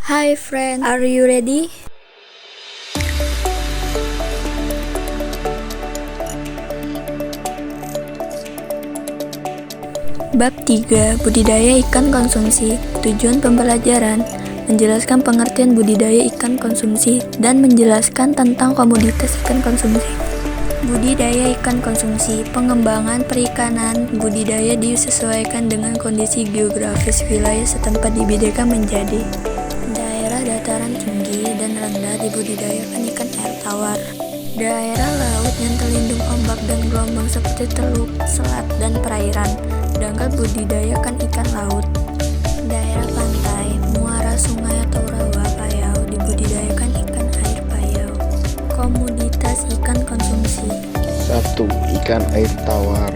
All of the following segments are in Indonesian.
Hi friend, are you ready? Bab 3. Budidaya ikan konsumsi. Tujuan pembelajaran: menjelaskan pengertian budidaya ikan konsumsi dan menjelaskan tentang komoditas ikan konsumsi. Budidaya ikan konsumsi. Pengembangan perikanan budidaya disesuaikan dengan kondisi geografis wilayah setempat, dibedakan menjadi daerah dataran tinggi dan rendah dibudidayakan ikan air tawar. Daerah laut yang terlindung ombak dan gelombang seperti teluk, selat, dan perairan, sedangkan budidayakan ikan laut. Daerah pantai, muara sungai atau rawa payau dibudidayakan ikan air payau. Komoditas ikan konsumsi: 1. Ikan air tawar.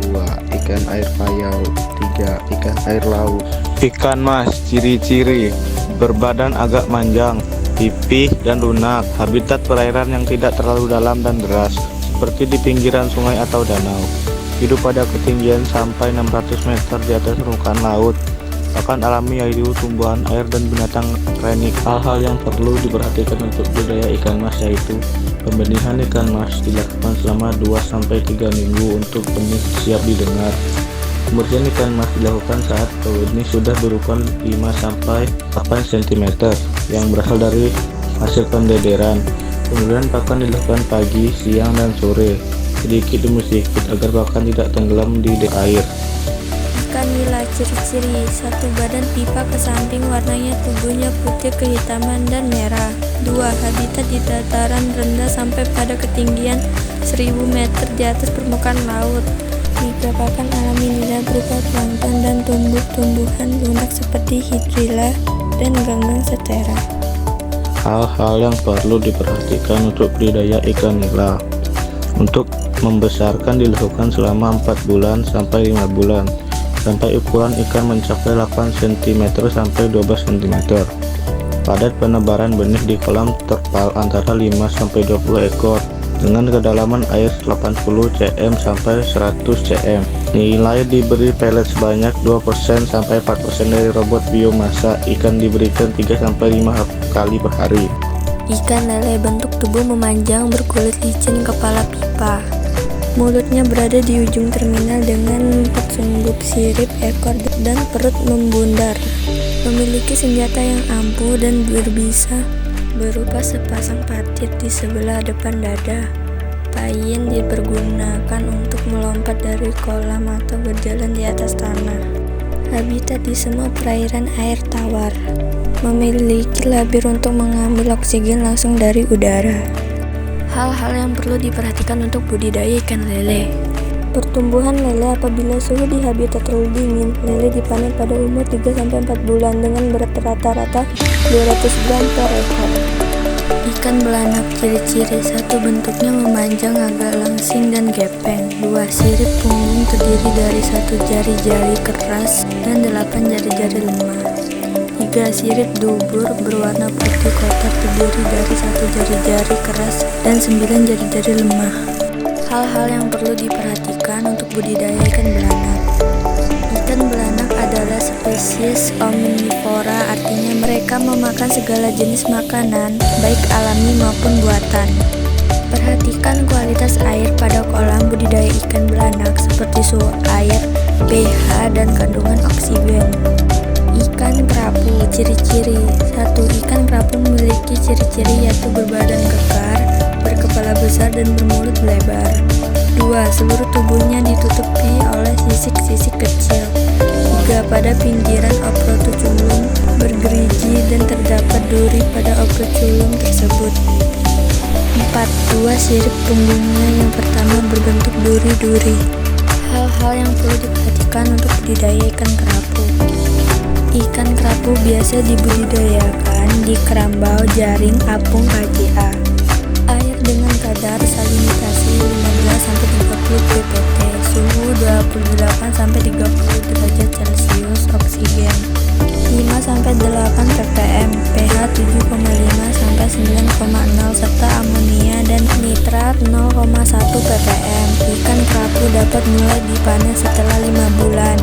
2. Ikan air payau. 3. Ikan air laut. Ikan mas, ciri-ciri: berbadan agak manjang, pipih dan lunak. Habitat perairan yang tidak terlalu dalam dan deras, seperti di pinggiran sungai atau danau. Hidup pada ketinggian sampai 600 meter di atas permukaan laut. Pakan alami yaitu tumbuhan air dan binatang renik. Hal-hal yang perlu diperhatikan untuk budidaya ikan mas yaitu pembenihan ikan mas dilakukan selama 2-3 minggu untuk benih siap didengar. Kemudian ikan mas dilakukan saat benih sudah berukuran 5-8 cm yang berasal dari hasil pendederan. Kemudian pakan dilakukan pagi, siang, dan sore, sedikit demi sedikit agar pakan tidak tenggelam di air. Ikan nila. Ciri-ciri: 1. Badan pipa ke samping, warnanya tubuhnya putih kehitaman dan merah. 2. Habitat di dataran rendah sampai pada ketinggian 1000 meter di atas permukaan laut. 3. Pakan alami nila berupa plankton dan tumbuh-tumbuhan lunak seperti hidrilla dan ganggang setera. Hal-hal yang perlu diperhatikan untuk budidaya ikan nila. Untuk membesarkan dilakukan selama 4 bulan sampai 5 bulan sampai ukuran ikan mencapai 8 cm sampai 12 cm. Padat penebaran benih di kolam terpal antara 5-20 ekor dengan kedalaman air 80 cm sampai 100 cm. Nilai diberi pelet sebanyak 2% sampai 4% dari bobot biomasa. Ikan diberikan 3-5 kali per hari. Ikan lele. Bentuk tubuh memanjang, berkulit licin, kepala pipa. Mulutnya berada di ujung terminal dengan tersumbat sirip ekor dan perut membundar. Memiliki senjata yang ampuh dan berbisa berupa sepasang patit di sebelah depan dada. Payin dipergunakan untuk melompat dari kolam atau berjalan di atas tanah. Habitat di semua perairan air tawar. Memiliki labir untuk mengambil oksigen langsung dari udara. Hal-hal yang perlu diperhatikan untuk budidaya ikan lele. Pertumbuhan lele. Apabila suhu di habitat terlalu dingin, lele dipanen pada umur 3-4 bulan dengan berat rata-rata 200 gram per ekor. Ikan belanak. Ciri-ciri: 1. Bentuknya memanjang, agak langsing dan gepeng. 2. Sirip punggung terdiri dari 1 jari-jari keras dan 8 jari-jari lemah. 3. Sirip dubur berwarna putih kotor terdiri dari 1 jari-jari keras dan 9 jari-jari lemah. Hal-hal yang perlu diperhatikan untuk budidaya ikan belanak. Ikan belanak adalah spesies omnivora, artinya mereka memakan segala jenis makanan, baik alami maupun buatan. Perhatikan kualitas air pada kolam budidaya ikan belanak seperti suhu air, pH, dan kandungan oksigen. Ikan kerapu. Ciri-ciri: 1. Ikan kerapu memiliki ciri-ciri yaitu berbadan kekar, berkepala besar, dan bermulut lebar. 2. Seluruh tubuhnya ditutupi oleh sisik-sisik kecil. 3. Pada pinggiran oproculum bergerigi dan terdapat duri pada oproculum tersebut. 4. 2 sirip punggungnya yang pertama berbentuk duri-duri. Hal-hal yang perlu diperhatikan untuk budidaya ikan kerapu. Ikan kerapu biasa dibudidayakan di kerambau, jaring, apung, KJA. Air dengan kadar salinitasi 15-30 ppt, suhu 28-30 derajat Celcius, oksigen 5-8 ppm, pH 7,5-9,0 serta amonia dan nitrat 0,1 ppm. Ikan kerapu dapat mulai dipanen setelah 5 bulan.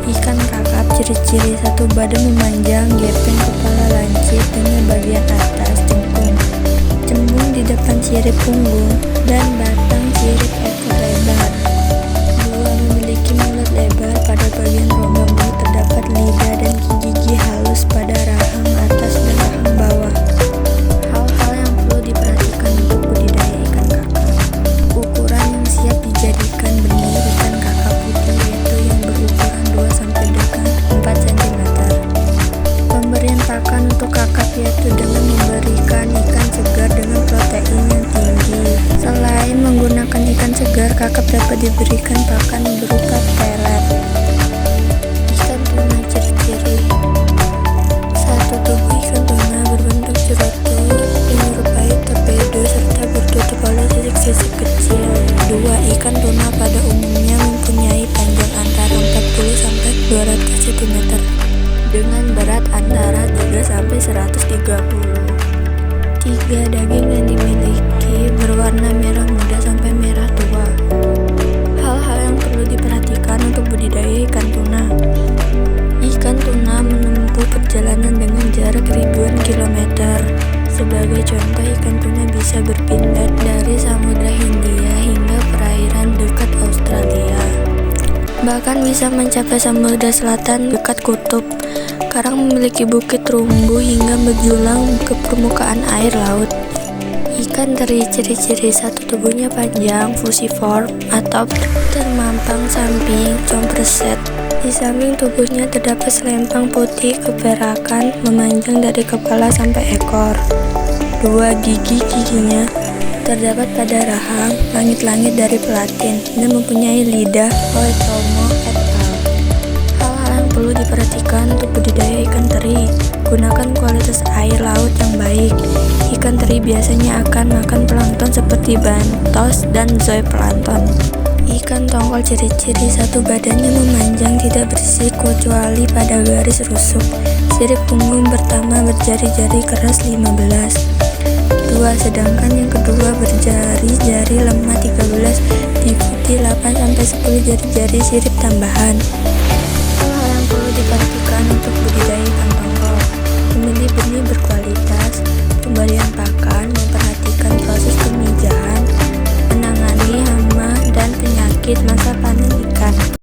Ikan kakap. Ciri-ciri: 1. Badan memanjang, gepeng, kepala lancip. bagian atas cengkung, cembung di depan sirip punggung, dan batang sirip ekor lebar. 2. Memiliki mulut lebar. Pada bagian rongga mulut terdapat lidah dan gigi halus pada rahang atas dan rahang bawah. Hal-hal yang perlu diperhatikan untuk budidaya ikan kakap. Ukuran yang siap dijadikan benih ikan kakap putih yaitu yang berukuran 2-4 cm. Pemberian pakan untuk kakap yaitu dengan memberikan ikan segar dengan protein yang tinggi. Selain menggunakan ikan segar, kakap dapat diberikan pakan berupa pelet. Ikan tuna ciri-ciri. 1. Tubuh ikan tuna berbentuk cerutu menyerupai torpedo serta bertutup oleh sisik-sisik kecil. 2. Ikan tuna pada umumnya mempunyai panjang antara 40-200 cm dengan berat antara 3-130. 3. Daging yang dimiliki berwarna merah muda sampai merah tua. Hal-hal yang perlu diperhatikan untuk budidaya ikan tuna. Ikan tuna menempuh perjalanan dengan jarak ribuan kilometer. Sebagai contoh, ikan tuna bisa berpindah dari Samudra Hindia hingga perairan dekat Australia. Bahkan bisa mencapai Samudra Selatan dekat kutub. Karang memiliki bukit terumbu hingga menjulang ke permukaan air laut. Ikan teri ciri-ciri. 1. Tubuhnya panjang, fusiform atau termampang samping, compreset. Di samping tubuhnya terdapat selempang putih keperakan memanjang dari kepala sampai ekor. 2. Giginya terdapat pada rahang, langit-langit dari pelatin, dan mempunyai lidah. Oetomo et al. Hal-hal yang perlu diperhatikan untuk budidaya ikan teri. Gunakan kualitas air laut yang baik. Ikan teri biasanya akan makan plankton seperti bantos dan zooplankton. Ikan tongkol ciri-ciri. 1. Badannya memanjang, tidak bersih kecuali pada garis rusuk. Sirip punggung pertama berjari-jari keras 15. 2. Sedangkan yang kedua berjari-jari lemah 13, diikuti 8-10 jari-jari sirip tambahan. Hal yang perlu diperhatikan untuk budidaya